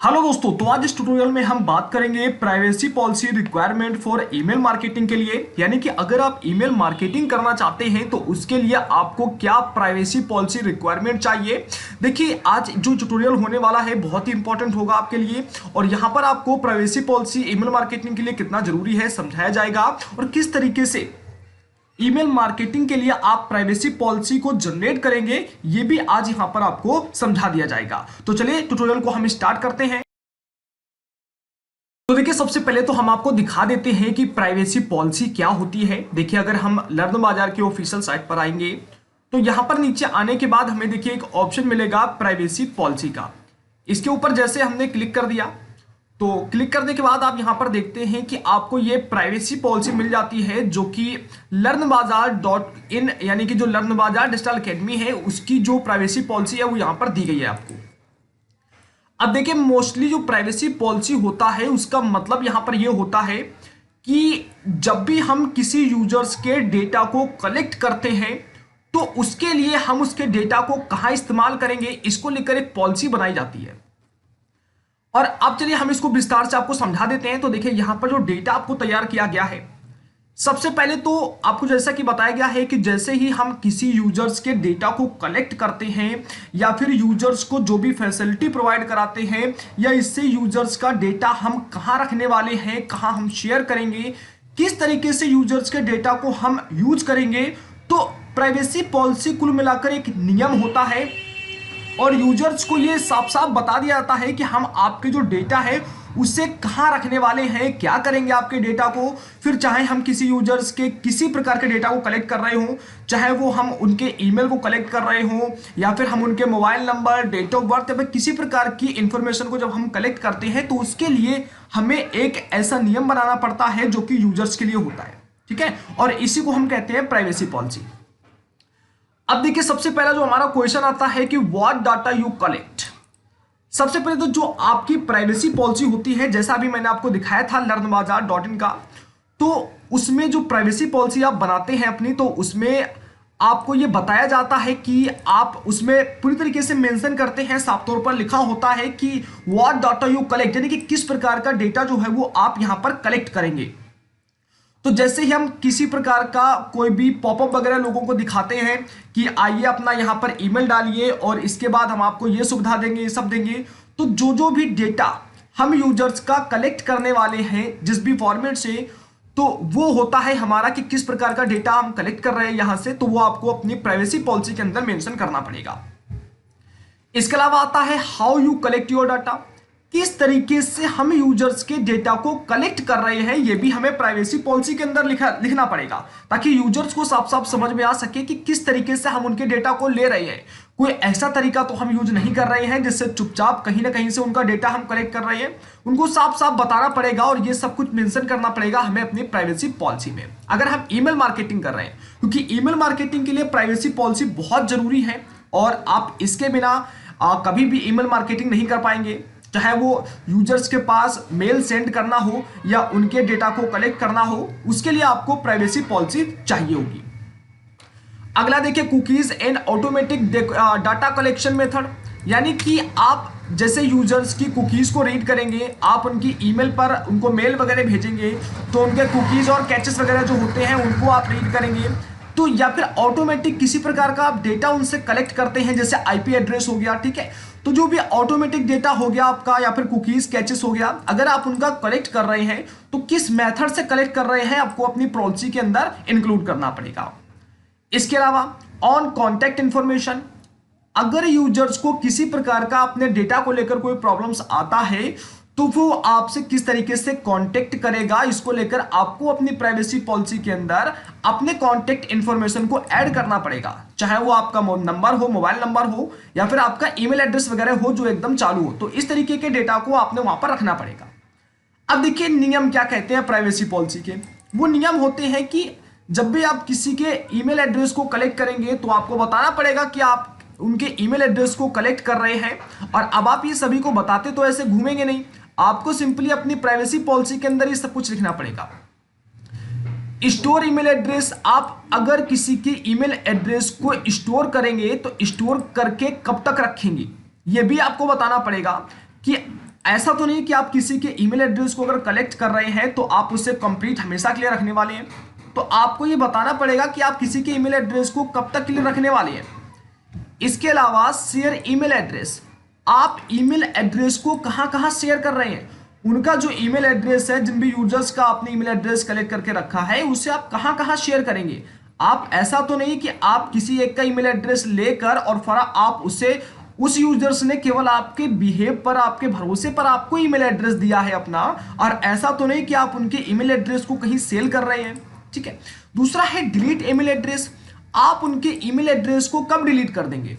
Hello दोस्तों, तो आज इस ट्यूटोरियल में हम बात करेंगे privacy policy requirement for email marketing के लिए। यानी कि अगर आप ईमेल मार्केटिंग करना चाहते हैं तो उसके लिए आपको क्या प्राइवेसी पॉलिसी रिक्वायरमेंट चाहिए। देखिए, आज जो ट्यूटोरियल होने वाला है बहुत ही इंपॉर्टेंट होगा आपके लिए, और यहाँ पर आपको प्राइवेसी पॉलिसी ईमेल मार्केटिंग के लिए कितना जरूरी है समझाया जाएगा, और किस तरीके से ईमेल मार्केटिंग के लिए आप प्राइवेसी पॉलिसी को जनरेट करेंगे ये भी आज यहां पर आपको समझा दिया जाएगा। तो चलिए ट्यूटोरियल को हम स्टार्ट करते हैं। तो देखिए, सबसे पहले तो हम आपको दिखा देते हैं कि प्राइवेसी पॉलिसी क्या होती है। देखिए, अगर हम लर्न बाजार के ऑफिशियल साइट पर आएंगे तो यहां पर नीचे आने के बाद हमें देखिए एक ऑप्शन मिलेगा प्राइवेसी पॉलिसी का। इसके ऊपर जैसे हमने क्लिक कर दिया तो क्लिक करने के बाद आप यहां पर देखते हैं कि आपको ये प्राइवेसी पॉलिसी मिल जाती है, जो कि learnbazaar.in यानी कि जो लर्न बाजार डिजिटल एकेडमी है उसकी जो प्राइवेसी पॉलिसी है वो यहां पर दी गई है आपको। अब देखिए, मोस्टली जो प्राइवेसी पॉलिसी होता है उसका मतलब यहां पर ये होता है कि जब भी हम किसी यूजर्स के डेटा को कलेक्ट करते हैं तो उसके लिए हम उसके डेटा को कहां इस्तेमाल करेंगे इसको लेकर एक पॉलिसी बनाई जाती है। और अब चलिए हम इसको विस्तार से आपको समझा देते हैं। तो देखिए, यहां पर जो डेटा आपको तैयार किया गया है, सबसे पहले तो आपको जैसा कि बताया गया है कि जैसे ही हम किसी यूजर्स के डेटा को कलेक्ट करते हैं या फिर यूजर्स को जो भी फैसिलिटी प्रोवाइड कराते हैं, या इससे यूजर्स का डेटा हम कहां रखने वाले हैं, कहां हम शेयर करेंगे, किस तरीके से यूजर्स के डेटा को हम यूज करेंगे, तो प्राइवेसी पॉलिसी कुल मिलाकर एक नियम होता है। और यूजर्स को ये साफ साफ बता दिया जाता है कि हम आपके जो डेटा है उसे कहां रखने वाले हैं, क्या करेंगे आपके डेटा को। फिर चाहे हम किसी यूजर्स के किसी प्रकार के डेटा को कलेक्ट कर रहे हो, चाहे वो हम उनके ईमेल को कलेक्ट कर रहे हो, या फिर हम उनके mobile number, date of birth, या फिर किसी प्रकार की इंफॉर्मेशन को जब हम कलेक्ट करते हैं तो उसके लिए हमें एक ऐसा नियम बनाना पड़ता है जो कि यूजर्स के लिए होता है। ठीक है, और इसी को हम कहते हैं प्राइवेसी पॉलिसी। अब देखिए, सबसे पहला जो हमारा क्वेश्चन आता है कि व्हाट डाटा यू कलेक्ट। सबसे पहले तो जो आपकी प्राइवेसी पॉलिसी होती है, जैसा अभी मैंने आपको दिखाया था learnbazaar.in का, तो उसमें जो प्राइवेसी पॉलिसी आप बनाते हैं अपनी, तो उसमें आपको ये बताया जाता है कि आप उसमें पूरी तरीके से मेंशन करते हैं, साफ तौर पर लिखा होता है कि व्हाट डाटा यू कलेक्ट, यानी कि किस प्रकार का डेटा जो है वो आप यहां पर कलेक्ट करेंगे। तो जैसे ही हम किसी प्रकार का कोई भी पॉपअप वगैरह लोगों को दिखाते हैं कि आइए अपना यहाँ पर ईमेल डालिए और इसके बाद हम आपको ये सुविधा देंगे, ये सब देंगे, तो जो जो भी डेटा हम यूजर्स का कलेक्ट करने वाले हैं जिस भी फॉर्मेट से, तो वो होता है हमारा कि किस प्रकार का डेटा हम कलेक्ट कर रहे हैं यहां से, तो वो आपको अपनी प्राइवेसी पॉलिसी के अंदर मेंशन करना पड़ेगा। इसके अलावा आता है how you collect your data, किस तरीके से हम यूजर्स के डेटा को कलेक्ट कर रहे हैं ये भी हमें प्राइवेसी पॉलिसी के अंदर लिखना पड़ेगा, ताकि यूजर्स को साफ साफ समझ में आ सके कि किस तरीके से हम उनके डेटा को ले रहे हैं। कोई ऐसा तरीका तो हम यूज नहीं कर रहे हैं जिससे चुपचाप कहीं ना कहीं से उनका डेटा हम कलेक्ट कर रहे हैं, उनको साफ साफ बताना पड़ेगा और ये सब कुछ मेंशन करना पड़ेगा हमें अपनी प्राइवेसी पॉलिसी में, अगर हम ईमेल मार्केटिंग कर रहे हैं। क्योंकि ईमेल मार्केटिंग के लिए प्राइवेसी पॉलिसी बहुत जरूरी है, और आप इसके बिना कभी भी ईमेल मार्केटिंग नहीं कर पाएंगे। चाहे वो यूजर्स के पास मेल सेंड करना हो या उनके डेटा को कलेक्ट करना हो, उसके लिए आपको प्राइवेसी पॉलिसी चाहिए होगी। अगला देखिए, cookies and automatic data collection method, यानी कि आप जैसे यूजर्स की कुकीज को रीड करेंगे, आप उनकी ईमेल पर उनको मेल वगैरह भेजेंगे तो उनके कुकीज और कैचेस वगैरह जो होते हैं उनको आप रीड करेंगे। तो या फिर ऑटोमेटिक किसी प्रकार का आप डेटा उनसे कलेक्ट करते हैं, जैसे आईपी एड्रेस हो गया, ठीक है, तो जो भी ऑटोमेटिक डेटा हो गया आपका या फिर कुकीज कैचेस हो गया, अगर आप उनका कलेक्ट कर रहे हैं तो किस मेथड से कलेक्ट कर रहे हैं आपको अपनी पॉलिसी के अंदर इंक्लूड करना पड़ेगा। इसके अलावा ऑन कॉन्टैक्ट इंफॉर्मेशन, अगर यूजर्स को किसी प्रकार का अपने डेटा को लेकर कोई प्रॉब्लम्स आता है तो वो आपसे किस तरीके से कांटेक्ट करेगा, इसको लेकर आपको अपनी प्राइवेसी पॉलिसी के अंदर अपने कांटेक्ट इंफॉर्मेशन को ऐड करना पड़ेगा। चाहे वो आपका नंबर हो, मोबाइल नंबर हो, या फिर आपका ईमेल एड्रेस वगैरह हो जो एकदम चालू हो, तो इस तरीके के डेटा को आपने वहां पर रखना पड़ेगा। अब देखिए, नियम क्या कहते हैं प्राइवेसी पॉलिसी के। वो नियम होते हैं कि जब भी आप किसी के ईमेल एड्रेस को कलेक्ट करेंगे तो आपको बताना पड़ेगा कि आप उनके ईमेल एड्रेस को कलेक्ट कर रहे हैं। और अब आप ये सभी को बताते तो ऐसे घूमेंगे नहीं, आपको सिंपली अपनी प्राइवेसी पॉलिसी के अंदर ये सब कुछ लिखना पड़ेगा। स्टोर ईमेल एड्रेस, आप अगर किसी के ईमेल एड्रेस को स्टोर करेंगे तो स्टोर करके कब तक रखेंगे ये भी आपको बताना पड़ेगा कि ऐसा तो नहीं कि आप किसी के ईमेल एड्रेस को अगर कलेक्ट कर रहे हैं तो आप उससे कंप्लीट हमेशा के लिए रखने वाले हैं। तो आपको ये बताना पड़ेगा कि आप किसी के ईमेल एड्रेस को कब तक के लिए रखने वाले हैं। इसके अलावा शेयर ईमेल एड्रेस, आप ईमेल एड्रेस को कहां कहां शेयर कर रहे हैं, उनका जो ईमेल एड्रेस है, जिन भी यूजर्स का आपने ईमेल एड्रेस कलेक्ट करके रखा है उसे आप कहां कहां शेयर करेंगे। आप ऐसा तो नहीं कि आप किसी एक का ईमेल एड्रेस लेकर और फिर आप उसे, उस यूजर्स ने केवल आपके बिहेव पर, आपके भरोसे पर आपको ईमेल एड्रेस दिया है अपना, और ऐसा तो नहीं कि आप उनके ईमेल एड्रेस को कहीं सेल कर रहे हैं। ठीक है। दूसरा है डिलीट ईमेल एड्रेस, आप उनके ईमेल एड्रेस को कब डिलीट कर देंगे।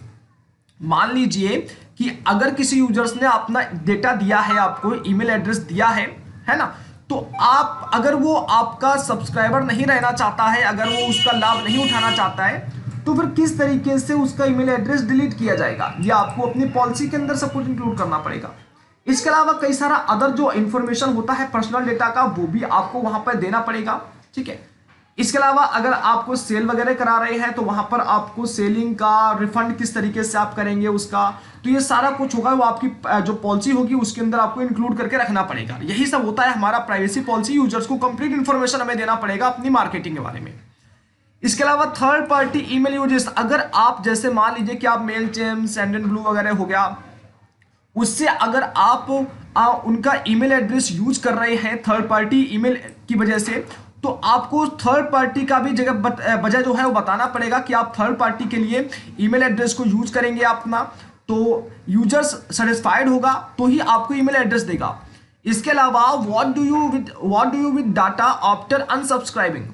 मान लीजिए कि अगर किसी यूजर्स ने अपना डेटा दिया है, आपको ईमेल एड्रेस दिया है ना, तो आप, अगर वो आपका सब्सक्राइबर नहीं रहना चाहता है, अगर वो उसका लाभ नहीं उठाना चाहता है, तो फिर किस तरीके से उसका ईमेल एड्रेस डिलीट किया जाएगा, ये आपको अपनी पॉलिसी के अंदर सब कुछ इंक्लूड करना पड़ेगा। इसके अलावा कई सारा अदर जो इंफॉर्मेशन होता है पर्सनल डेटा का, वो भी आपको वहां पर देना पड़ेगा। ठीक है। इसके अलावा अगर आपको सेल वगैरह करा रहे हैं तो वहां पर आपको सेलिंग का रिफंड किस तरीके से आप करेंगे उसका, तो ये सारा कुछ होगा, वो आपकी जो पॉलिसी होगी उसके अंदर आपको इंक्लूड करके रखना पड़ेगा। यही सब होता है हमारा प्राइवेसी पॉलिसी। यूजर्स को कंप्लीट इंफॉर्मेशन हमें देना पड़ेगा अपनी मार्केटिंग के बारे में। इसके अलावा थर्ड पार्टी ईमेल यूजर्स, अगर आप जैसे मान लीजिए कि आप मेलचेम्प, सेंडनब्लू वगैरह हो गया, उससे अगर आप उनका ईमेल एड्रेस यूज कर रहे हैं थर्ड पार्टी ईमेल की वजह से, तो आपको थर्ड पार्टी का भी वजह जो है वो बताना पड़ेगा कि आप थर्ड पार्टी के लिए ईमेल एड्रेस को यूज करेंगे अपना, तो यूजर्स सेटिस्फाइड होगा तो ही आपको ईमेल एड्रेस देगा। इसके अलावा what do you with data after अनसब्सक्राइबिंग,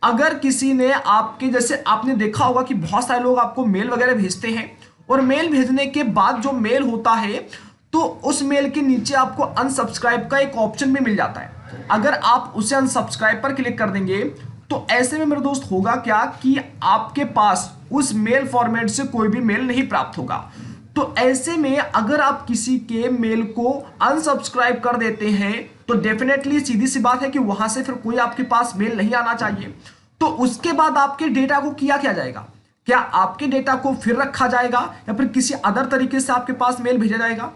अगर किसी ने आपके, जैसे आपने देखा होगा कि बहुत सारे लोग आपको मेल वगैरह भेजते हैं, और मेल भेजने के बाद जो मेल होता है तो उस मेल के नीचे आपको अनसब्सक्राइब का एक ऑप्शन भी मिल जाता है। अगर आप उसे अनसब्सक्राइब पर क्लिक कर देंगे तो ऐसे में मेरे दोस्त होगा क्या कि आपके पास उस मेल फॉर्मेट से कोई भी मेल नहीं प्राप्त होगा। तो ऐसे में अगर आप किसी के मेल को अनसब्सक्राइब कर देते हैं तो डेफिनेटली सीधी सी बात है कि वहां से फिर कोई आपके पास मेल नहीं आना चाहिए। तो उसके बाद आपके डेटा को किया क्या जाएगा, क्या आपके डेटा को फिर रखा जाएगा या फिर किसी अदर तरीके से आपके पास मेल भेजा जाएगा।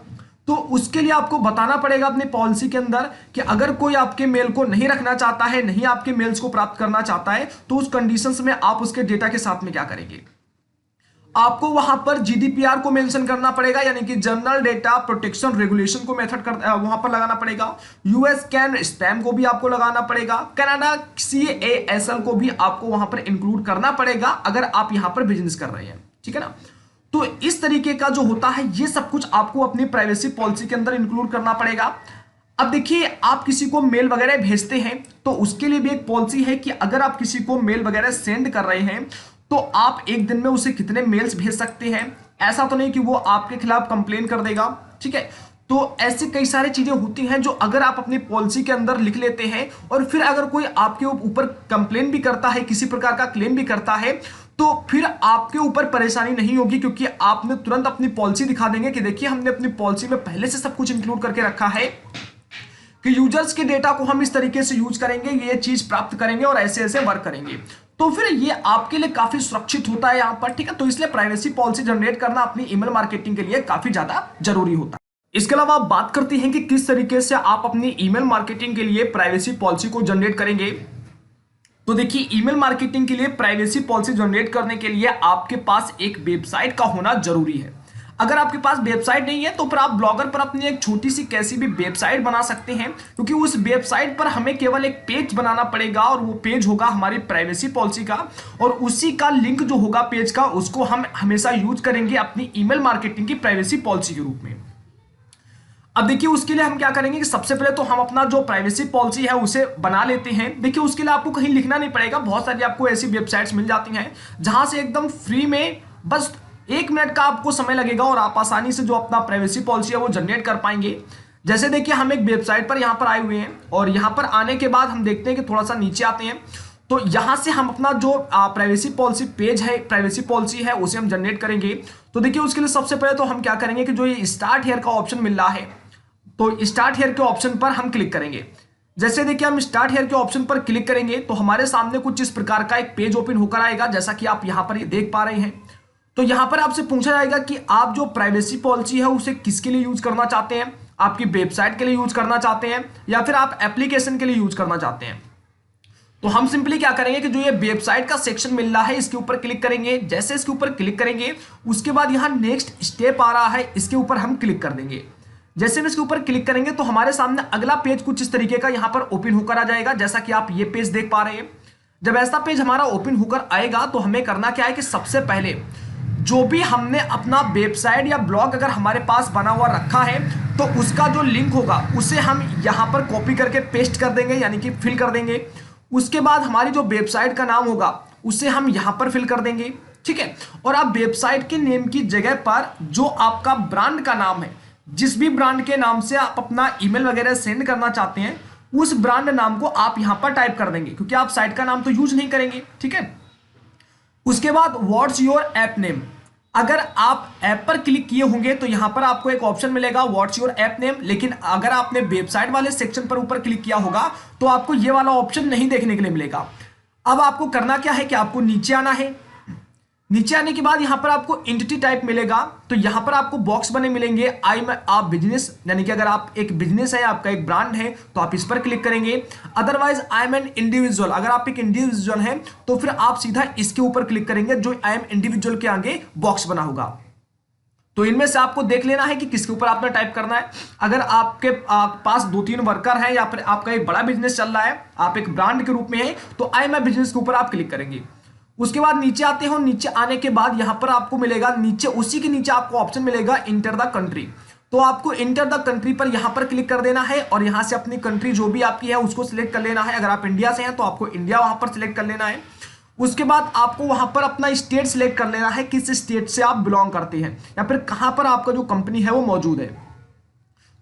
तो उसके लिए आपको बताना पड़ेगा अपनी पॉलिसी के अंदर कि अगर कोई आपके मेल को नहीं रखना चाहता है, नहीं आपके मेल्स को प्राप्त करना चाहता है, तो उस कंडीशंस में आप उसके डेटा के साथ में क्या करेंगे। आपको वहां पर जीडीपीआर को मेंशन करना पड़ेगा, यानी कि जनरल डेटा प्रोटेक्शन रेगुलेशन को मेथड वहां पर लगाना पड़ेगा। यूएस कैन स्पैम को भी आपको लगाना पड़ेगा। कनाडा CASL को भी आपको वहां पर इंक्लूड करना पड़ेगा अगर आप यहां पर बिजनेस कर रहे हैं। ठीक है ना। तो इस तरीके का जो होता है ये सब कुछ आपको अपनी प्राइवेसी पॉलिसी के अंदर इंक्लूड करना पड़ेगा। अब देखिए, आप किसी को मेल वगैरह भेजते हैं तो उसके लिए भी एक पॉलिसी है कि अगर आप किसी को मेल वगैरह सेंड कर रहे हैं तो आप एक दिन में उसे कितने मेल्स भेज सकते हैं। ऐसा तो नहीं कि वो आपके खिलाफ कंप्लेन कर देगा। ठीक है। तो ऐसे कई सारी चीजें होती हैं जो अगर आप अपनी पॉलिसी के अंदर लिख लेते हैं और फिर अगर कोई आपके ऊपर कंप्लेन भी करता है, किसी प्रकार का क्लेम भी करता है, तो फिर आपके ऊपर परेशानी नहीं होगी, क्योंकि आपने तुरंत अपनी पॉलिसी दिखा देंगे कि देखिए हमने अपनी पॉलिसी में पहले से सब कुछ इंक्लूड करके रखा है कि यूजर्स के डेटा को हम इस तरीके से यूज करेंगे, ये चीज प्राप्त करेंगे और ऐसे ऐसे वर्क करेंगे। तो फिर ये आपके लिए काफी सुरक्षित होता है यहाँ पर। ठीक है। तो इसलिए प्राइवेसी पॉलिसी जनरेट करना अपनी ईमेल मार्केटिंग के लिए काफी ज्यादा जरूरी होता है। इसके अलावा आप बात करते हैं कि किस तरीके से आप अपनी ईमेल मार्केटिंग के लिए प्राइवेसी पॉलिसी को जनरेट करेंगे। तो देखिए, ईमेल मार्केटिंग के लिए प्राइवेसी पॉलिसी जनरेट करने के लिए आपके पास एक वेबसाइट का होना जरूरी है। अगर आपके पास वेबसाइट नहीं है तो फिर आप ब्लॉगर पर अपनी एक छोटी सी कैसी भी वेबसाइट बना सकते हैं, क्योंकि उस वेबसाइट पर हमें केवल एक पेज बनाना पड़ेगा और वो पेज होगा हमारी प्राइवेसी पॉलिसी का, और उसी का लिंक जो होगा पेज का उसको हम हमेशा यूज करेंगे अपनी ईमेल मार्केटिंग की प्राइवेसी पॉलिसी के रूप में। अब देखिए, उसके लिए हम क्या करेंगे कि सबसे पहले तो हम अपना जो प्राइवेसी पॉलिसी है उसे बना लेते हैं। देखिए, उसके लिए आपको कहीं लिखना नहीं पड़ेगा, बहुत सारी आपको ऐसी वेबसाइट्स मिल जाती हैं जहां से एकदम फ्री में बस 1 मिनट का आपको समय लगेगा और आप आसानी से जो अपना प्राइवेसी पॉलिसी है वो जनरेट कर पाएंगे। जैसे देखिए, हम एक वेबसाइट पर यहाँ पर आए हुए हैं और यहाँ पर आने के बाद हम देखते हैं कि थोड़ा सा नीचे आते हैं, तो यहाँ से हम अपना जो प्राइवेसी पॉलिसी पेज है, प्राइवेसी पॉलिसी है, उसे हम जनरेट करेंगे। तो देखिए, उसके लिए सबसे पहले तो हम क्या करेंगे कि जो ये स्टार्ट हियर का ऑप्शन मिल रहा है, तो स्टार्ट हियर के ऑप्शन पर हम क्लिक करेंगे। जैसे देखिए, हम स्टार्ट हियर के ऑप्शन पर क्लिक करेंगे तो हमारे सामने कुछ इस प्रकार का एक पेज ओपन होकर आएगा, जैसा कि आप यहाँ पर ये देख पा रहे हैं। तो यहाँ पर आपसे पूछा जाएगा कि आप जो प्राइवेसी पॉलिसी है उसे किसके लिए यूज करना चाहते हैं। आपकी वेबसाइट के लिए यूज करना चाहते हैं या फिर आप एप्लीकेशन के लिए यूज करना चाहते हैं। तो हम सिंपली क्या करेंगे कि जो ये वेबसाइट का सेक्शन मिल रहा है इसके ऊपर क्लिक करेंगे। जैसे इसके ऊपर क्लिक करेंगे उसके बाद यहाँ नेक्स्ट स्टेप आ रहा है, इसके ऊपर हम क्लिक कर देंगे। जैसे हम इसके ऊपर क्लिक करेंगे तो हमारे सामने अगला पेज कुछ इस तरीके का यहाँ पर ओपन होकर आ जाएगा, जैसा कि आप ये पेज देख पा रहे हैं। जब ऐसा पेज हमारा ओपन होकर आएगा तो हमें करना क्या है कि सबसे पहले जो भी हमने अपना वेबसाइट या ब्लॉग अगर हमारे पास बना हुआ रखा है तो उसका जो लिंक होगा उसे हम यहाँ पर कॉपी करके पेस्ट कर देंगे, यानी कि फिल कर देंगे। उसके बाद हमारी जो वेबसाइट का नाम होगा उसे हम यहाँ पर फिल कर देंगे, ठीक है। और आप वेबसाइट के नेम की जगह पर जो आपका ब्रांड का नाम है, जिस भी ब्रांड के नाम से आप अपना ईमेल वगैरह सेंड करना चाहते हैं उस ब्रांड नाम को आप यहाँ पर टाइप कर देंगे, क्योंकि आप साइट का नाम तो यूज नहीं करेंगे, ठीक है। उसके बाद व्हाट्स योर ऐप नेम, अगर आप ऐप पर क्लिक किए होंगे तो यहां पर आपको एक ऑप्शन मिलेगा व्हाट्स योर ऐप नेम, लेकिन अगर आपने वेबसाइट वाले सेक्शन पर ऊपर क्लिक किया होगा तो आपको ये वाला ऑप्शन नहीं देखने के लिए मिलेगा। अब आपको करना क्या है कि आपको नीचे आना है। नीचे आने के बाद यहां पर आपको एंटिटी टाइप मिलेगा, तो यहां पर आपको बॉक्स बने मिलेंगे आई एम आप बिजनेस, यानी कि अगर आप एक बिजनेस है, आपका एक ब्रांड है तो आप इस पर क्लिक करेंगे। Otherwise I am an individual, अगर आप एक इंडिविजुअल हैं तो फिर आप सीधा इसके ऊपर क्लिक करेंगे जो आई एम इंडिविजुअल के आगे बॉक्स बना होगा। तो इनमें से आपको देख लेना है कि किसके ऊपर आपने टाइप करना है। अगर आपके पास 2-3 वर्कर हैं या फिर आपका एक बड़ा बिजनेस चल रहा है, आप एक ब्रांड के रूप में है, तो आई एम बिजनेस के ऊपर आप क्लिक करेंगे। उसके बाद नीचे आते हो, नीचे आने के बाद यहां पर आपको मिलेगा नीचे, उसी के नीचे आपको ऑप्शन मिलेगा इंटर द कंट्री। तो आपको इंटर द कंट्री पर यहां पर क्लिक कर देना है और यहां से अपनी कंट्री जो भी आपकी है उसको सिलेक्ट कर लेना है। अगर आप इंडिया से हैं तो आपको इंडिया वहां पर सिलेक्ट कर लेना है। उसके बाद आपको वहां पर अपना स्टेट सिलेक्ट कर लेना है, किस स्टेट से आप बिलोंग करते हैं या फिर कहां पर आपका जो कंपनी है वो मौजूद है।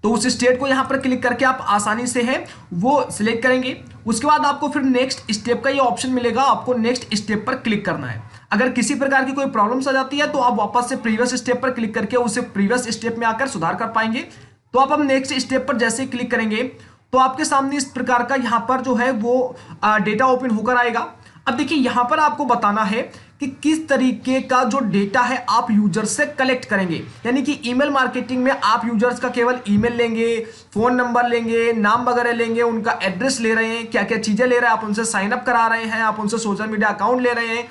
तो उस स्टेट को यहां पर क्लिक करके आप आसानी से है वो सिलेक्ट करेंगे। उसके बाद आपको फिर नेक्स्ट स्टेप का ये ऑप्शन मिलेगा, आपको नेक्स्ट स्टेप पर क्लिक करना है। अगर किसी प्रकार की कोई प्रॉब्लम्स आ जाती है तो आप वापस से प्रीवियस स्टेप पर क्लिक करके उसे प्रीवियस स्टेप में आकर सुधार कर पाएंगे। तो आप नेक्स्ट स्टेप पर जैसे ही क्लिक करेंगे तो आपके सामने इस प्रकार का यहाँ पर जो है वो डेटा ओपन होकर आएगा। अब देखिए यहाँ पर आपको बताना है कि किस तरीके का जो डेटा है आप यूजर से कलेक्ट करेंगे, यानी कि ईमेल मार्केटिंग में आप यूजर्स का केवल ईमेल लेंगे, फोन नंबर लेंगे, नाम वगैरह लेंगे, उनका एड्रेस ले रहे हैं, क्या क्या चीजें ले रहे हैं, आप उनसे साइन अप करा रहे हैं, आप उनसे सोशल मीडिया अकाउंट ले रहे हैं।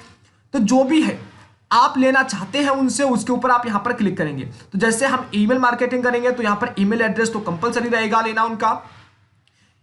तो जो भी है आप लेना चाहते हैं उनसे, उसके ऊपर आप यहाँ पर क्लिक करेंगे। तो जैसे हम ईमेल मार्केटिंग करेंगे तो यहाँ पर ईमेल एड्रेस तो कंपलसरी रहेगा लेना, उनका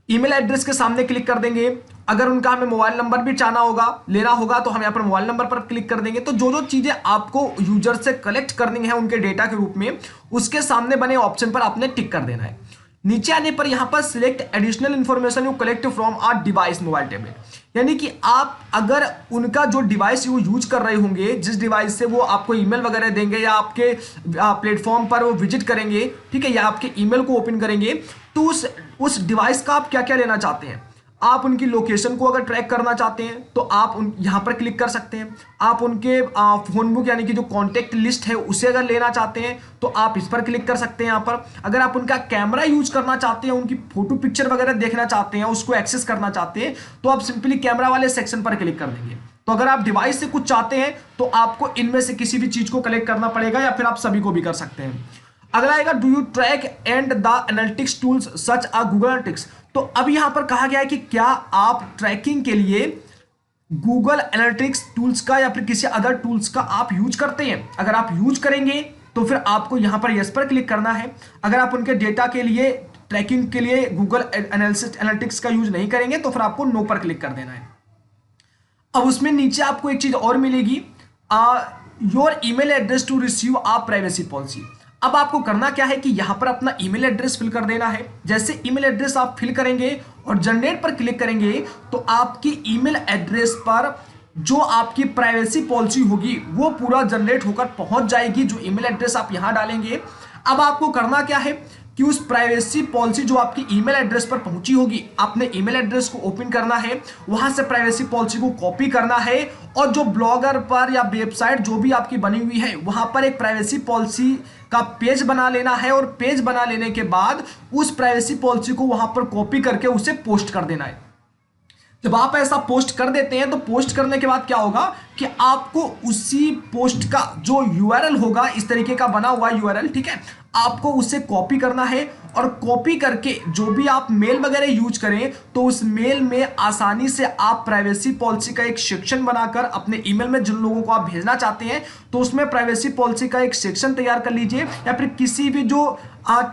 ईमेल एड्रेस के सामने क्लिक कर देंगे। अगर उनका हमें मोबाइल नंबर भी चाहना होगा, लेना होगा, तो हम यहाँ पर मोबाइल नंबर पर क्लिक कर देंगे। तो जो जो चीजें आपको यूजर से कलेक्ट करनी है उनके डेटा के रूप में, उसके सामने बने ऑप्शन पर आपने टिक कर देना है। नीचे आने पर यहाँ पर select additional information you collect from our device mobile tablet, यानी कि आप अगर उनका जो डिवाइस वो यूज कर रहे होंगे, जिस डिवाइस से वो आपको ईमेल वगैरह देंगे या आपके प्लेटफॉर्म पर वो विजिट करेंगे, ठीक है, या आपके ईमेल को ओपन करेंगे, तो उस डिवाइस का आप क्या क्या लेना चाहते हैं। आप उनकी लोकेशन को अगर ट्रैक करना चाहते हैं तो आप यहाँ पर क्लिक कर सकते हैं। आप उनके फोन बुक यानी कि जो कॉन्टैक्ट लिस्ट है उसे अगर लेना चाहते हैं तो आप इस पर क्लिक कर सकते हैं। यहाँ पर अगर आप उनका कैमरा यूज करना चाहते हैं, उनकी फोटो पिक्चर वगैरह देखना चाहते हैं, उसको एक्सेस करना चाहते हैं, तो आप सिंपली कैमरा वाले सेक्शन पर क्लिक कर देंगे। तो अगर आप डिवाइस से कुछ चाहते हैं तो आपको इनमें से किसी भी चीज को कलेक्ट करना पड़ेगा या फिर आप सभी को भी कर सकते हैं। अगला आएगा do you track and the analytics tools such a Google analytics. तो अब यहां पर कहा गया है कि क्या आप ट्रैकिंग के लिए गूगल एनालिटिक्स टूल्स का या फिर किसी अदर टूल्स का आप यूज करते हैं। अगर आप यूज करेंगे तो फिर आपको यहां पर यस पर क्लिक करना है। अगर आप उनके डेटा के लिए ट्रैकिंग के लिए गूगल एनालिटिक्स का यूज नहीं करेंगे तो फिर आपको नो पर क्लिक कर देना है। अब उसमें नीचे आपको एक चीज और मिलेगी, your email address to receive a privacy policy. अब आपको करना क्या है कि यहां पर अपना ईमेल एड्रेस फिल कर देना है। जैसे ईमेल एड्रेस आप फिल करेंगे और जनरेट पर क्लिक करेंगे तो आपकी ईमेल एड्रेस पर जो आपकी प्राइवेसी पॉलिसी होगी वो पूरा जनरेट होकर पहुंच जाएगी, जो ईमेल एड्रेस आप यहां डालेंगे। अब आपको करना क्या है कि उस प्राइवेसी पॉलिसी जो आपकी ईमेल एड्रेस पर पहुंची होगी, आपने ईमेल एड्रेस को ओपन करना है, वहां से प्राइवेसी पॉलिसी को कॉपी करना है और जो ब्लॉगर पर या वेबसाइट जो भी आपकी बनी हुई है वहां पर एक प्राइवेसी पॉलिसी का पेज बना लेना है और पेज बना लेने के बाद उस प्राइवेसी पॉलिसी को वहां पर कॉपी करके उसे पोस्ट कर देना है। जब आप ऐसा पोस्ट कर देते हैं तो पोस्ट करने के बाद क्या होगा कि आपको उसी पोस्ट का जो यूआरएल होगा, इस तरीके का बना हुआ यूआरएल, ठीक है, आपको उसे कॉपी करना है और कॉपी करके जो भी आप मेल वगैरह यूज करें तो उस मेल में आसानी से आप प्राइवेसी पॉलिसी का एक सेक्शन बनाकर अपने ईमेल में जिन लोगों को आप भेजना चाहते हैं तो उसमें प्राइवेसी पॉलिसी का एक सेक्शन तैयार कर लीजिए, या फिर किसी भी जो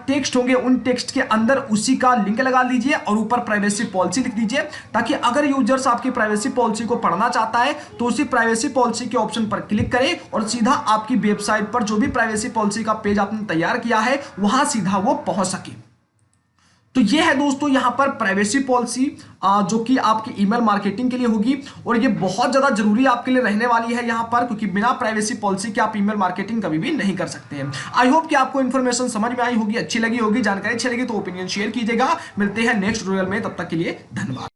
टेक्स्ट होंगे उन टेक्स्ट के अंदर उसी का लिंक लगा लीजिए और ऊपर प्राइवेसी पॉलिसी लिख दीजिए, ताकि अगर यूजर्स आपकी प्राइवेसी पॉलिसी को पढ़ना चाहता है तो उसी प्राइवेसी पॉलिसी के ऑप्शन पर क्लिक करें और सीधा आपकी वेबसाइट पर जो भी प्राइवेसी पॉलिसी का पेज आपने तैयार किया है वहां सीधा वो पहुंच सके। तो ये है दोस्तों यहां पर प्राइवेसी पॉलिसी जो कि आपकी ईमेल मार्केटिंग के लिए होगी, और ये बहुत ज्यादा जरूरी आपके लिए रहने वाली है यहां पर, क्योंकि बिना प्राइवेसी पॉलिसी के आप ईमेल मार्केटिंग कभी भी नहीं कर सकते हैं। आई होप कि आपको इन्फॉर्मेशन समझ में आई होगी, अच्छी लगी होगी, जानकारी अच्छी लगी तो ओपिनियन शेयर कीजिएगा। मिलते हैं नेक्स्ट ट्यूटोरियल में, तब तक के लिए धन्यवाद।